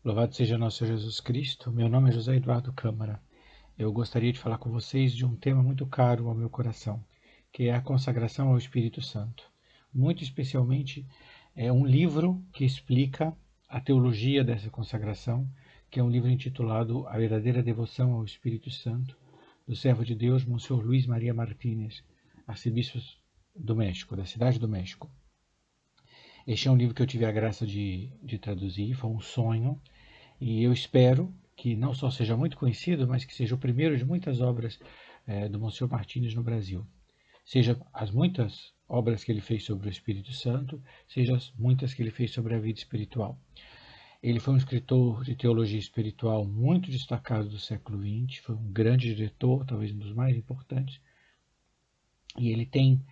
Louvado seja nosso Jesus Cristo. Meu nome é José Eduardo Câmara. Eu gostaria de falar com vocês de um tema muito caro ao meu coração, que é a consagração ao Espírito Santo. Muito especialmente, é um livro que explica a teologia dessa consagração, que é um livro intitulado A Verdadeira Devoção ao Espírito Santo, do servo de Deus, Monsenhor Luiz Maria Martínez, arcebispo do México, da cidade do México. Este é um livro que eu tive a graça de traduzir, foi um sonho, e eu espero que não só seja muito conhecido, mas que seja o primeiro de muitas obras do Monsenhor Martínez no Brasil. Seja as muitas obras que ele fez sobre o Espírito Santo, seja as muitas que ele fez sobre a vida espiritual. Ele foi um escritor de teologia espiritual muito destacado do século XX, foi um grande diretor, talvez um dos mais importantes, e ele tem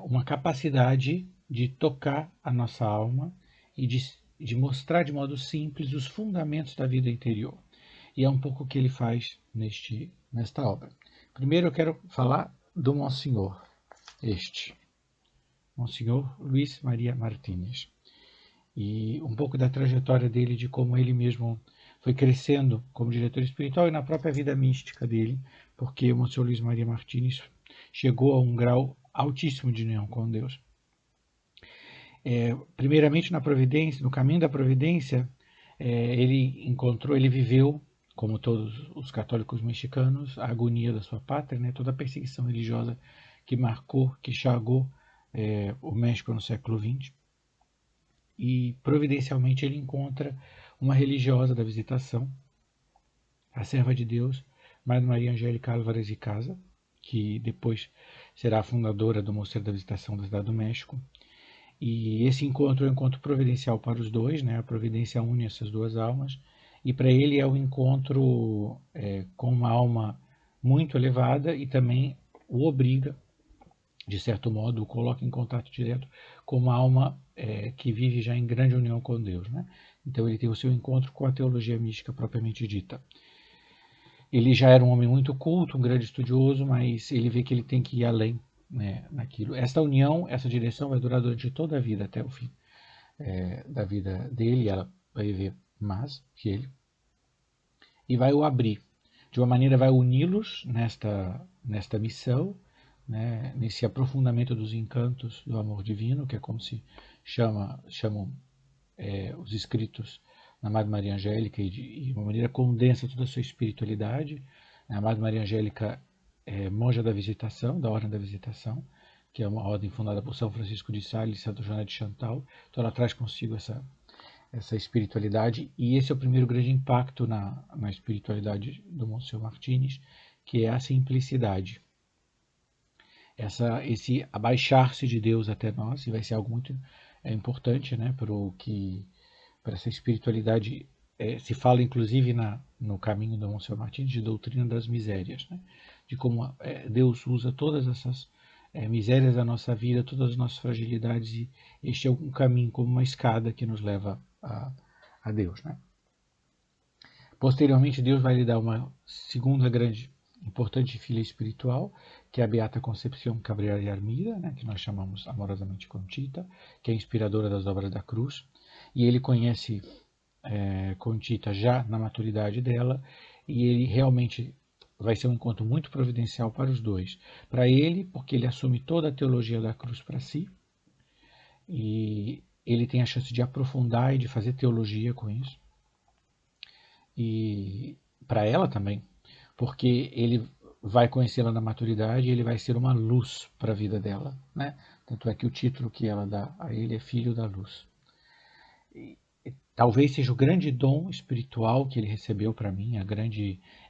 uma capacidade de tocar a nossa alma e de mostrar de modo simples os fundamentos da vida interior. E é um pouco o que ele faz nesta obra. Primeiro eu quero falar do Monsenhor, Monsenhor Luiz Maria Martínez, e um pouco da trajetória dele, de como ele mesmo foi crescendo como diretor espiritual e na própria vida mística dele, porque o Monsenhor Luiz Maria Martínez chegou a um grau altíssimo de união com Deus. Primeiramente na providência, no caminho da providência, ele viveu, como todos os católicos mexicanos, a agonia da sua pátria, né, toda a perseguição religiosa que marcou, que chagou o México no século XX. E providencialmente ele encontra uma religiosa da Visitação, a serva de Deus, Madre Maria Angélica Álvarez y Casa, que depois será a fundadora do Mosteiro da Visitação da Cidade do México. E esse encontro é um encontro providencial para os dois, né? A providência une essas duas almas, e para ele é um encontro com uma alma muito elevada e também o obriga, de certo modo, o coloca em contato direto com uma alma que vive já em grande união com Deus, né? Então ele tem o seu encontro com a teologia mística propriamente dita. Ele já era um homem muito culto, um grande estudioso, mas ele vê que ele tem que ir além, né, naquilo. Esta união, essa direção vai durar durante toda a vida, até o fim da vida dele, ela vai viver mais que ele, e vai o abrir. De uma maneira, vai uni-los nesta missão, né, nesse aprofundamento dos encantos do amor divino, que é como se chamam os escritos na Madre Maria Angélica, e de uma maneira condensa toda a sua espiritualidade. A Madre Maria Angélica é monja da Visitação, da Ordem da Visitação, que é uma ordem fundada por São Francisco de Sales e Santa Joana de Chantal. Então ela traz consigo essa espiritualidade, e esse é o primeiro grande impacto na espiritualidade do Monsenhor Martínez, que é a simplicidade. Esse abaixar-se de Deus até nós, e vai ser algo muito importante, né, para essa espiritualidade. Se fala inclusive no caminho do Monsenhor Martins de doutrina das misérias, né, de como Deus usa todas essas misérias da nossa vida, todas as nossas fragilidades, e este é um caminho como uma escada que nos leva a Deus, né? Posteriormente, Deus vai lhe dar uma segunda grande importante filha espiritual, que é a Beata Concepción Cabrera de Armida, né, que nós chamamos amorosamente Conchita, que é a inspiradora das obras da cruz, e ele conhece Conchita já na maturidade dela, e ele realmente vai ser um encontro muito providencial para os dois. Para ele, porque ele assume toda a teologia da cruz para si, e ele tem a chance de aprofundar e de fazer teologia com isso. E para ela também, porque ele vai conhecê-la na maturidade e ele vai ser uma luz para a vida dela, né? Tanto é que o título que ela dá a ele é Filho da Luz. E talvez seja o grande dom espiritual que ele recebeu para mim,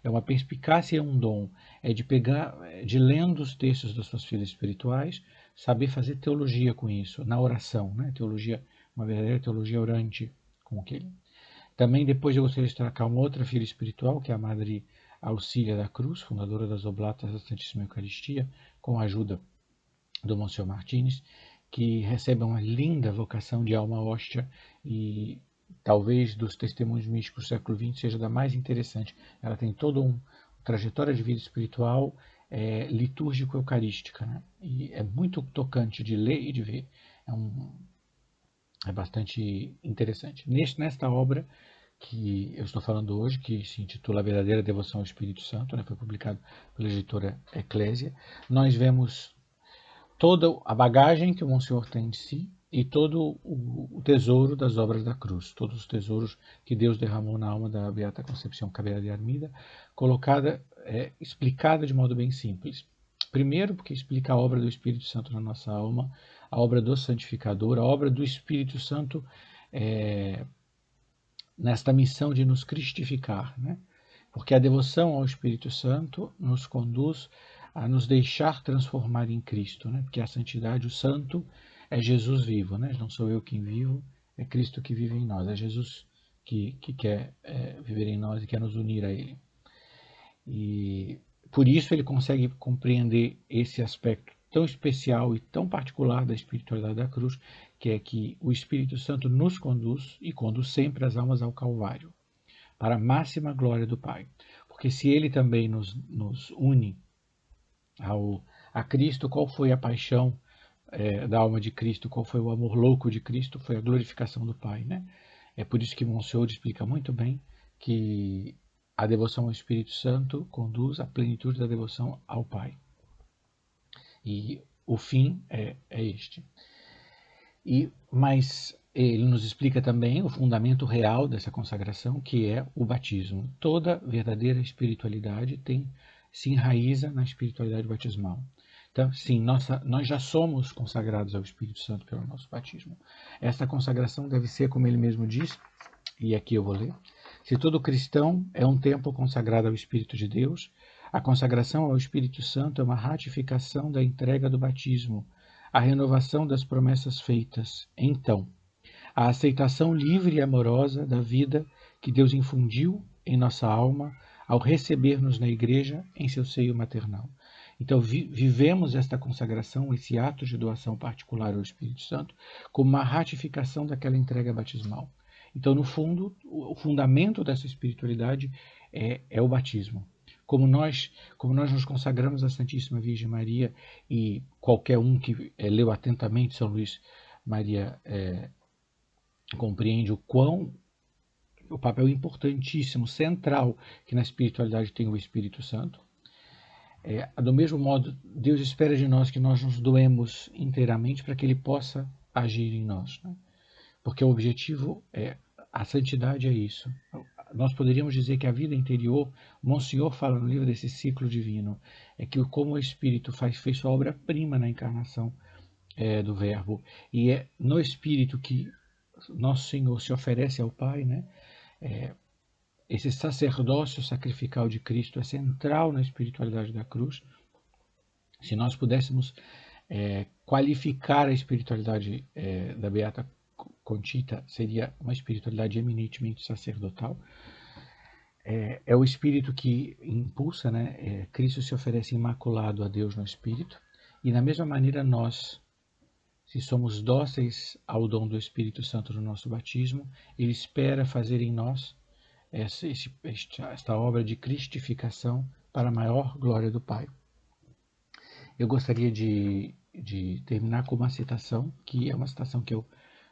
é uma perspicácia, é um dom, é de pegar, de lendo os textos das suas filhas espirituais, saber fazer teologia com isso, na oração, né? Teologia, uma verdadeira teologia orante com aquele. Também depois eu gostaria de destacar uma outra filha espiritual, que é a Madre Auxília da Cruz, fundadora das Oblatas da Santíssima Eucaristia, com a ajuda do Monsenhor Martínez, que recebe uma linda vocação de alma hóstia e talvez dos testemunhos místicos do século XX seja da mais interessante. Ela tem toda uma trajetória de vida espiritual litúrgico-eucarística, né? E é muito tocante de ler e de ver. É bastante interessante. Nesta obra, que eu estou falando hoje, que se intitula A Verdadeira Devoção ao Espírito Santo, né, foi publicado pela editora Eclésia, nós vemos toda a bagagem que o Monsenhor tem de si e todo o tesouro das obras da cruz, todos os tesouros que Deus derramou na alma da Beata Concepción Cabrera de Armida, explicada de modo bem simples. Primeiro, porque explica a obra do Espírito Santo na nossa alma, a obra do santificador, a obra do Espírito Santo nesta missão de nos cristificar, né? Porque a devoção ao Espírito Santo nos conduz a nos deixar transformar em Cristo, né? Porque a santidade, o santo, é Jesus vivo, né? Não sou eu quem vivo, é Cristo que vive em nós, é Jesus que quer viver em nós e quer nos unir a Ele. E por isso ele consegue compreender esse aspecto tão especial e tão particular da espiritualidade da cruz, que é que o Espírito Santo nos conduz e conduz sempre as almas ao Calvário, para a máxima glória do Pai. Porque se ele também nos une a Cristo, qual foi a paixão da alma de Cristo, qual foi o amor louco de Cristo? Foi a glorificação do Pai, né? É por isso que Monsenhor explica muito bem que a devoção ao Espírito Santo conduz à plenitude da devoção ao Pai. E o fim é este. Mas ele nos explica também o fundamento real dessa consagração, que é o batismo. Toda verdadeira espiritualidade se enraiza na espiritualidade batismal. Então, sim, nós já somos consagrados ao Espírito Santo pelo nosso batismo. Essa consagração deve ser, como ele mesmo diz, e aqui eu vou ler: se todo cristão é um templo consagrado ao Espírito de Deus, a consagração ao Espírito Santo é uma ratificação da entrega do batismo, a renovação das promessas feitas. Então, a aceitação livre e amorosa da vida que Deus infundiu em nossa alma ao receber-nos na igreja em seu seio maternal. Então, vivemos esta consagração, esse ato de doação particular ao Espírito Santo, como uma ratificação daquela entrega batismal. Então, no fundo, o fundamento dessa espiritualidade é o batismo. Como nós nos consagramos à Santíssima Virgem Maria, e qualquer um que leu atentamente São Luís Maria compreende o papel importantíssimo, central, que na espiritualidade tem o Espírito Santo. Do mesmo modo, Deus espera de nós que nós nos doemos inteiramente para que Ele possa agir em nós, né? Porque o objetivo a santidade é isso. Nós poderíamos dizer que a vida interior, Monsenhor fala no livro desse ciclo divino, é que como o Espírito fez sua obra-prima na encarnação do Verbo, e é no Espírito que nosso Senhor se oferece ao Pai, né? Esse sacerdócio sacrificial de Cristo é central na espiritualidade da cruz. Se nós pudéssemos qualificar a espiritualidade da Beata Conchita, seria uma espiritualidade eminentemente sacerdotal. É o Espírito que impulsa, né? Cristo se oferece imaculado a Deus no Espírito, e da mesma maneira nós, se somos dóceis ao dom do Espírito Santo no nosso batismo, Ele espera fazer em nós esta obra de cristificação para a maior glória do Pai. Eu gostaria de terminar com uma citação, que é uma citação que eu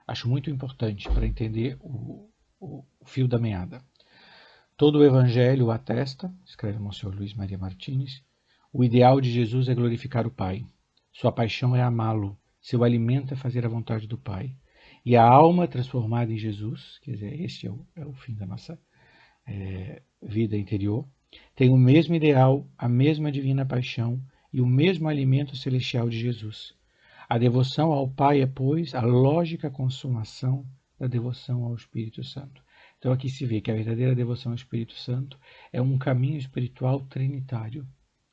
acho muito importante para entender o fio da meada. Todo o Evangelho atesta, escreve Monsenhor Luís Maria Martins, o ideal de Jesus é glorificar o Pai. Sua paixão é amá-lo, seu alimento é fazer a vontade do Pai. E a alma transformada em Jesus, quer dizer, este é o fim da nossa vida interior, tem o mesmo ideal, a mesma divina paixão e o mesmo alimento celestial de Jesus. A devoção ao Pai é, pois, a lógica consumação da devoção ao Espírito Santo. Então aqui se vê que a verdadeira devoção ao Espírito Santo é um caminho espiritual trinitário,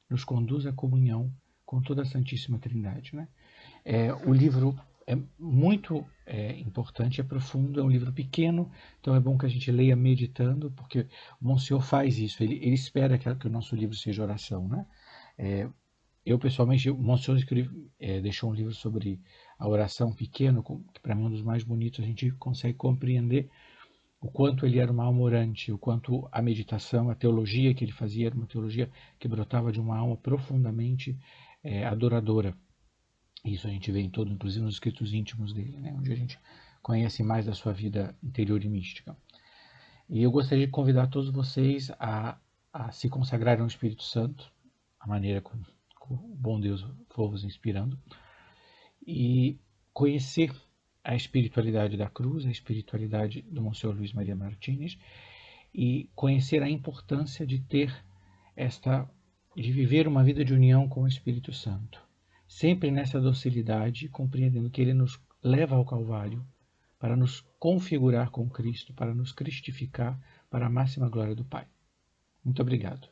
nos conduz à comunhão com toda a Santíssima Trindade, né? O livro é muito importante, é profundo, é um livro pequeno, então é bom que a gente leia meditando, porque o Monsenhor faz isso, ele espera que o nosso livro seja oração, né? Eu, pessoalmente, o Monsenhor deixou um livro sobre a oração pequeno, que para mim é um dos mais bonitos. A gente consegue compreender o quanto ele era uma alma orante, o quanto a meditação, a teologia que ele fazia era uma teologia que brotava de uma alma profundamente adoradora. Isso a gente vê em todo, inclusive nos escritos íntimos dele, né, onde a gente conhece mais da sua vida interior e mística. E eu gostaria de convidar todos vocês a se consagrarem ao Espírito Santo, a maneira como o bom Deus for vos inspirando, e conhecer a espiritualidade da cruz, a espiritualidade do Monsenhor Luiz Maria Martins, e conhecer a importância de de viver uma vida de união com o Espírito Santo, sempre nessa docilidade, compreendendo que ele nos leva ao Calvário para nos configurar com Cristo, para nos cristificar para a máxima glória do Pai. Muito obrigado.